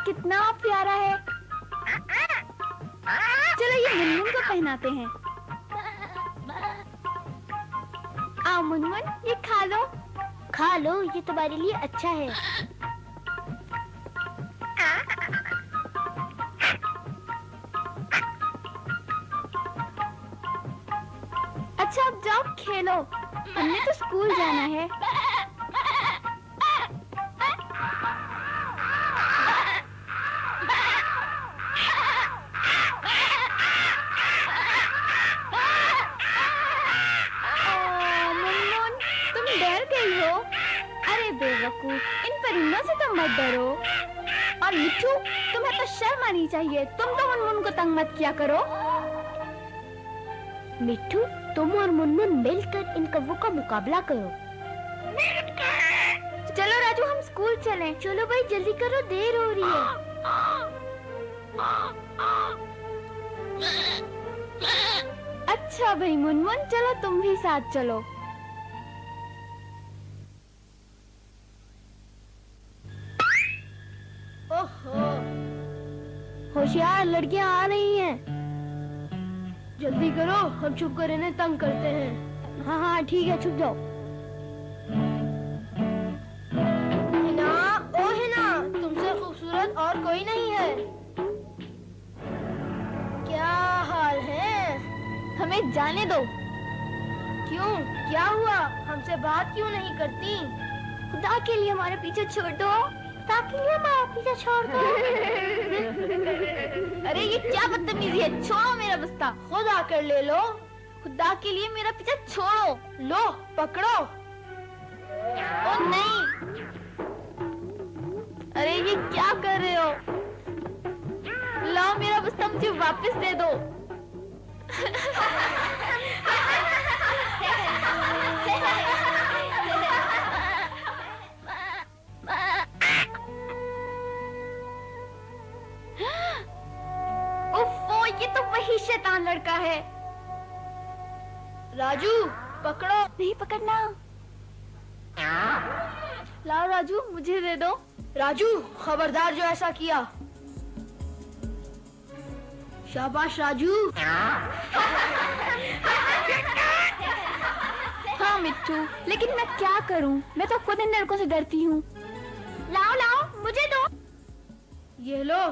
कितना प्यारा है। चलो ये मुनमुन को पहनाते हैं। आओ मुनमुन, ये खा लो। खा लो, ये तुम्हारे लिए अच्छा है। अच्छा अब जाओ खेलो, हमने तो स्कूल जाना है। मुनमुन, तुम डर गई हो? अरे बेवकूफ, इन परिंदों से तुम मत डरो। और मिट्ठू, तुम्हें तो शर्म आनी चाहिए, तुम तो मुनमुन को तंग मत किया करो। मिट्ठू, तुम और मुनमुन मिलकर इन कौवों का मुकाबला करो। चलो राजू, हम स्कूल चलें। चलो भाई जल्दी करो, देर हो रही है। अच्छा भाई मुनमुन, चलो तुम भी साथ चलो। ओहो, होशियार, लड़कियां आ रही हैं। जल्दी करो, हम छुप कर इन्हें तंग करते हैं। हाँ हाँ ठीक है, छुप जाओ। हिना, ओ हिना, तुमसे खूबसूरत और कोई नहीं है। क्या हाल है? हमें जाने दो। क्यों, क्या हुआ? हमसे बात क्यों नहीं करती? खुदा के लिए हमारे पीछे छोड़ दो। ताकि हमारा पीछा छोड़ दो। अरे ये क्या बदतमीजी है, छोड़ो मेरा बस्ता। खुद आकर ले लो। खुदा के लिए मेरा पीछा छोड़ो। लो पकड़ो। ओ नहीं, अरे ये क्या कर रहे हो? लाओ मेरा बस्ता, मुझे वापस दे दो। उफ़्फ़ो, ये तो वही शैतान लड़का है। राजू पकड़ो। नहीं पकड़ना। लाओ राजू, मुझे दे दो। राजू खबरदार जो ऐसा किया। शाबाश राजू। हाँ मिट्टू, लेकिन मैं क्या करूं? मैं तो खुद इन लड़कों से डरती हूँ। लाओ लाओ, मुझे दो। ये लो।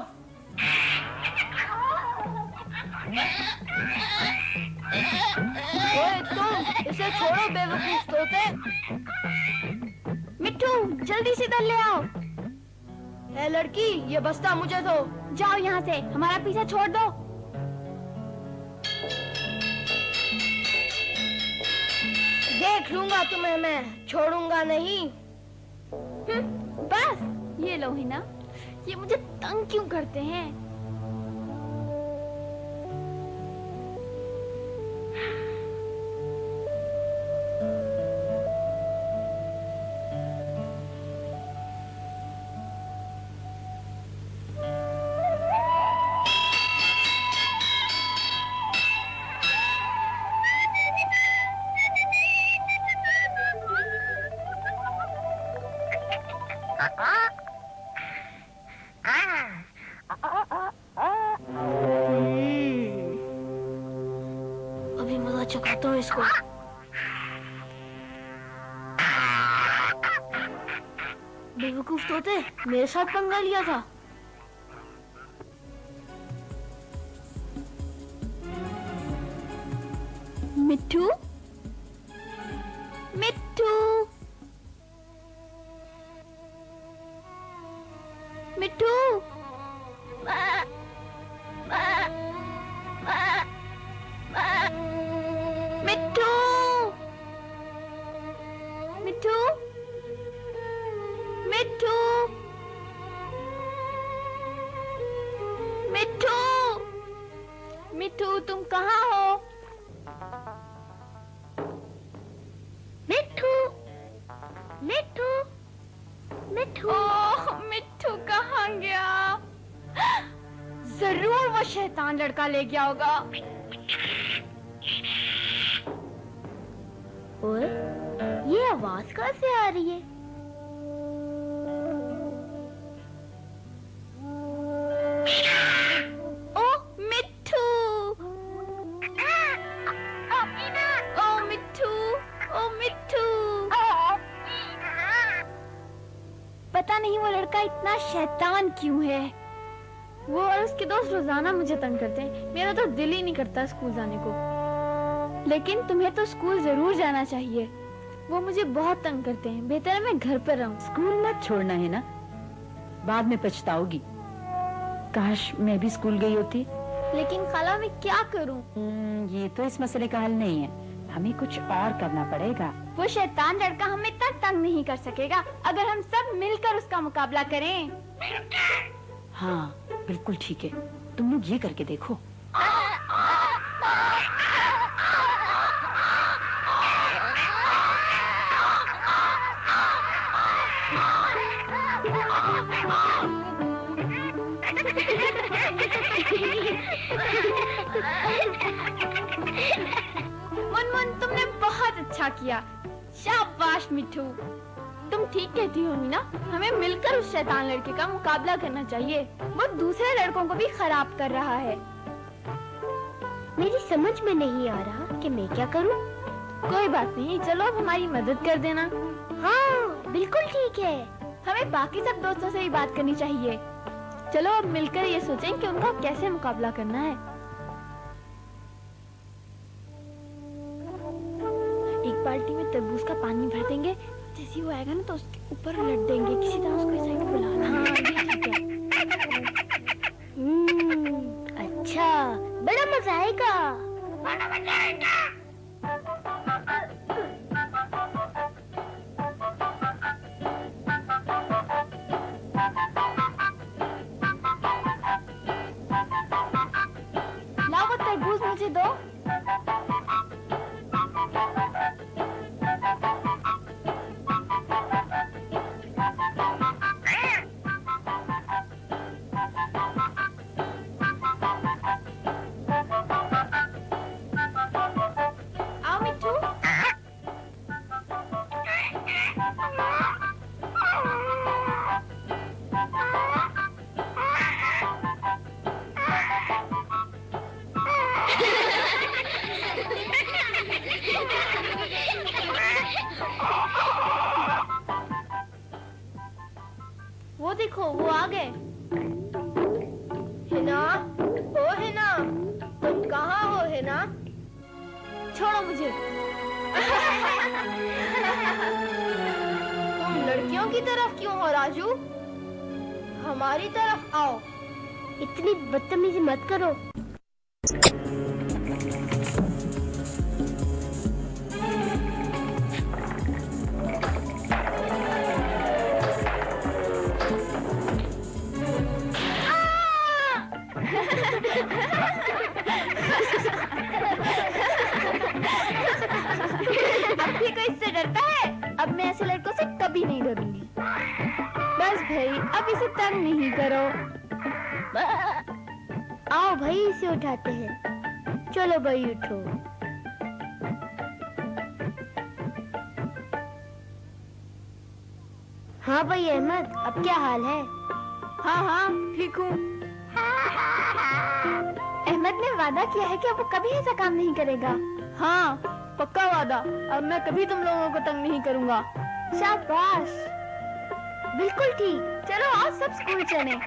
ओए तुम, इसे छोड़ो बेवकूफ तोते। मिट्टू जल्दी से इधर ले आओ। ए लड़की, ये बस्ता मुझे दो। जाओ यहाँ से, हमारा पीछा छोड़ दो। देख लूंगा तुम्हें मैं, छोड़ूंगा नहीं। बस ये लो हिना, ये मुझे तंग क्यों करते हैं? अभी मजा चखाता हूँ इसको। बेवकूफ तोते, मेरे साथ पंगा लिया था। मिट्टू, मिट्टू, मिट्टू, मिट्टू, मिट्टू, मिट्टू, मिट्टू, मिट्टू, तुम कहाँ हो? मिट्ठू, मिट्ठू, मिट्ठू। ओह, मिट्टू कहाँ गया? जरूर वो शैतान लड़का ले गया होगा। ओए, ये आवाज कहाँ से आ रही है? ओ मिट्ठू। पता नहीं वो लड़का इतना शैतान क्यों है। वो और उसके दोस्त रोजाना मुझे तंग करते हैं। मेरा तो दिल ही नहीं करता स्कूल जाने को। लेकिन तुम्हें तो स्कूल जरूर जाना चाहिए। वो मुझे बहुत तंग करते हैं। बेहतर है मैं घर पर रहूं। स्कूल मत छोड़ना है ना, बाद में पछताओगी। काश मैं भी स्कूल गई होती। लेकिन खाला मैं क्या करूं? ये तो इस मसले का हल नहीं है, हमें कुछ और करना पड़ेगा। वो शैतान लड़का हमें इतना तंग नहीं कर सकेगा अगर हम सब मिलकर उसका मुकाबला करें। हाँ बिल्कुल ठीक है, तुम लोग ये करके देखो। मुनमुन तुमने बहुत अच्छा किया। शाबाश मिट्ठू। तुम ठीक कहती हो मीना, हमें मिलकर उस शैतान लड़के का मुकाबला करना चाहिए। वो दूसरे लड़कों को भी खराब कर रहा है। मेरी समझ में नहीं आ रहा कि मैं क्या करूं। कोई बात नहीं, चलो अब हमारी मदद कर देना। हाँ बिल्कुल ठीक है। हमें बाकी सब दोस्तों से भी बात करनी चाहिए। चलो अब मिलकर ये सोचें कि उनका कैसे मुकाबला करना है। एक बाल्टी में तरबूज का पानी भर देंगे, जैसे वो आएगा ना तो उसके ऊपर लट देंगे, किसी तरह उसको इस साइड बुलाना। हाँ ये ठीक है। अच्छा, बड़ा मजा आएगा। लाओ वो तरबूज मुझे दो। आओ मिट्ठू। वो देखो वो आ गए। हिना, ओ हिना, तुम कहाँ हो हिना? छोड़ो मुझे। तुम लड़कियों की तरफ क्यों हो राजू? हमारी तरफ आओ। इतनी बदतमीजी मत करो। अब भी कोई इससे डरता है? अब मैं ऐसे लड़कों से कभी नहीं डरूंगी। बस भाई अब इसे तंग नहीं करो। आओ भाई इसे उठाते हैं। चलो भाई उठो। हाँ भाई अहमद, अब क्या हाल है? हाँ हाँ ठीक हूँ। अहमद ने वादा किया है कि अब वो कभी ऐसा काम नहीं करेगा। हाँ पक्का वादा। अब मैं कभी तुम लोगों को तंग नहीं करूँगा। शाबाश, बिल्कुल ठीक। चलो आओ सब स्कूल चलें।